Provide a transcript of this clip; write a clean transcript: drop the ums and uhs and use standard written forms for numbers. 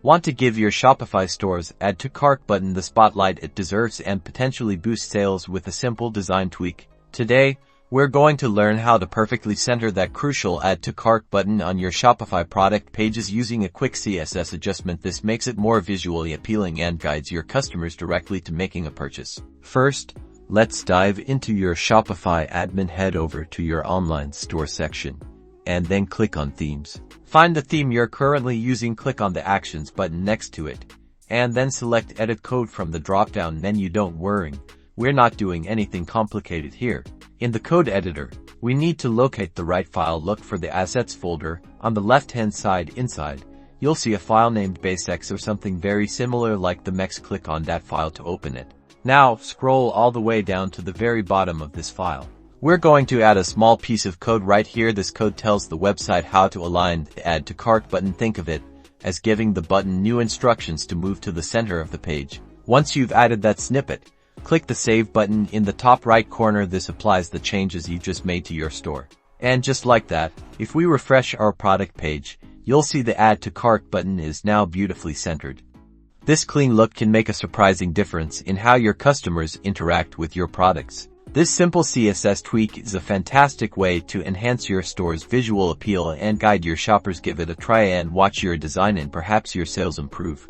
Want to give your Shopify store's Add to Cart button the spotlight it deserves and potentially boost sales with a simple design tweak? Today, we're going to learn how to perfectly center that crucial Add to Cart button on your Shopify product pages using a quick CSS adjustment. This makes it more visually appealing and guides your customers directly to making a purchase. First, let's dive into your Shopify admin. Head over to your online store section, and then click on Themes. Find the theme you're currently using, click on the Actions button next to it, and then select Edit Code from the drop-down menu. Don't worry, we're not doing anything complicated here. In the code editor, we need to locate the right file. Look for the Assets folder. On the left-hand side inside, you'll see a file named BaseX or something very similar like the MEX. Click on that file to open it. Now, scroll all the way down to the very bottom of this file. We're going to add a small piece of code right here. This code tells the website how to align the Add to Cart button. Think of it as giving the button new instructions to move to the center of the page. Once you've added that snippet, click the Save button in the top right corner. This applies the changes you just made to your store. And just like that, if we refresh our product page, you'll see the Add to Cart button is now beautifully centered. This clean look can make a surprising difference in how your customers interact with your products. This simple CSS tweak is a fantastic way to enhance your store's visual appeal and guide your shoppers. Give it a try and watch your design and perhaps your sales improve.